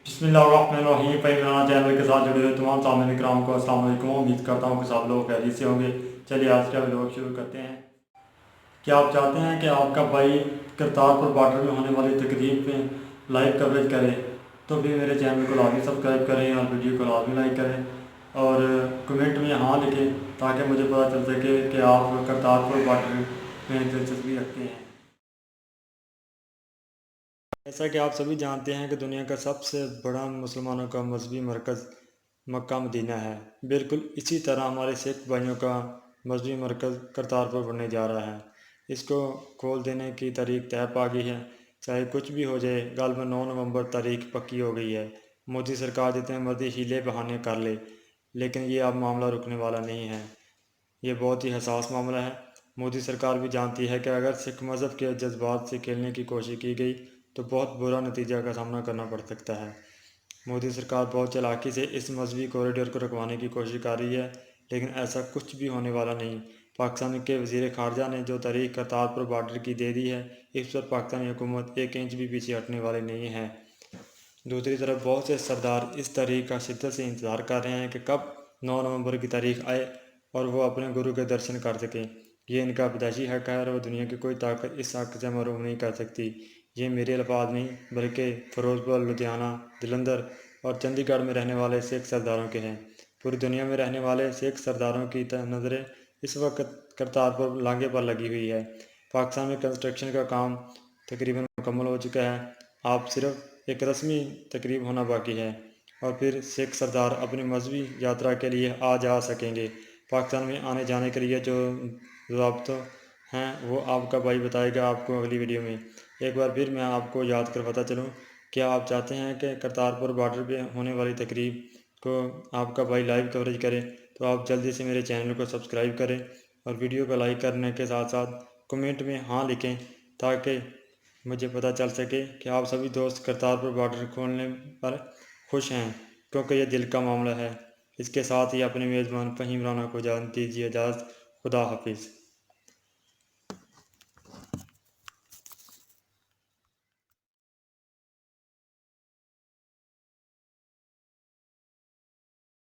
बिस्मिल्लाहिर्रहमानिर्रहीम। इमरान चैनल के साथ जुड़े हुए तमाम सामने कराम को अस्सलाम वालेकुम। उम्मीद करता हूँ कि सब लोग खैरियत से होंगे। चलिए आज का व्लॉग शुरू करते हैं। क्या आप चाहते हैं कि आपका भाई करतारपुर बॉर्डर में होने वाली तकरीब में लाइव कवरेज करे, तो फिर मेरे चैनल को लाजमी सब्सक्राइब करें और वीडियो को लाजमी लाइक करें और कमेंट में हाँ लिखें, ताकि मुझे पता चल सके कि आप करतारपुर बॉर्डर में दिलचस्पी रखते हैं। जैसा कि आप सभी जानते हैं कि दुनिया का सबसे बड़ा मुसलमानों का मजहबी मरकज़ मक्का मदीना है। बिल्कुल इसी तरह हमारे सिख भाइयों का मजहबी मरकज़ करतारपुर बनने जा रहा है। इसको खोल देने की तारीख तय पा गई है। चाहे कुछ भी हो जाए, गालिबन 9 नवंबर तारीख पक्की हो गई है। मोदी सरकार जितने मर्जी हीले बहाने कर ले, लेकिन ये अब मामला रुकने वाला नहीं है। ये बहुत ही हसास मामला है। मोदी सरकार भी जानती है कि अगर सिख मज़हब के जज्बात से खेलने की कोशिश की गई तो बहुत बुरा नतीजा का सामना करना पड़ सकता है। मोदी सरकार बहुत चालाकी से इस मजहबी कॉरिडोर को रुकवाने की कोशिश कर रही है, लेकिन ऐसा कुछ भी होने वाला नहीं। पाकिस्तान के वज़ीर ख़ारजा ने जो तारीख करतारपुर बॉर्डर की दे दी है, इस पर पाकिस्तानी हुकूमत 1 इंच भी पीछे हटने वाली नहीं है। दूसरी तरफ बहुत से सरदार इस तारीख का शिद्दत से इंतज़ार कर रहे हैं कि कब 9 नवंबर की तारीख आए और वो अपने गुरु के दर्शन कर सकें। ये इनका पैदाइशी हक है और वो दुनिया की कोई ताकत इस हक से महरूम नहीं कर सकती। ये मेरे अल्फाज नहीं, बल्कि फ़िरोज़पुर, लुधियाना, जलंधर और चंडीगढ़ में रहने वाले सिख सरदारों के हैं। पूरी दुनिया में रहने वाले सिख सरदारों की नज़रें इस वक्त करतारपुर लांघे पर लगी हुई है। पाकिस्तान में कंस्ट्रक्शन का काम तकरीबन मुकम्मल हो चुका है। आप सिर्फ एक रस्मी तकरीब होना बाकी है और फिर सिख सरदार अपनी मजहबी यात्रा के लिए आ जा सकेंगे। पाकिस्तान में आने जाने के लिए जो ज़ाब्ते हैं वो आपका भाई बताएगा आपको अगली वीडियो में। एक बार फिर मैं आपको याद करवाता चलूँ, क्या आप चाहते हैं कि करतारपुर बॉर्डर पे होने वाली तकरीब को आपका भाई लाइव कवरेज करे, तो आप जल्दी से मेरे चैनल को सब्सक्राइब करें और वीडियो को लाइक करने के साथ साथ कमेंट में हाँ लिखें, ताकि मुझे पता चल सके कि आप सभी दोस्त करतारपुर बॉर्डर खोलने पर खुश हैं, क्योंकि यह दिल का मामला है। इसके साथ ही अपने मेज़बान फ़हीम राना को दीजिए इजाज़त। खुदा हाफिज़।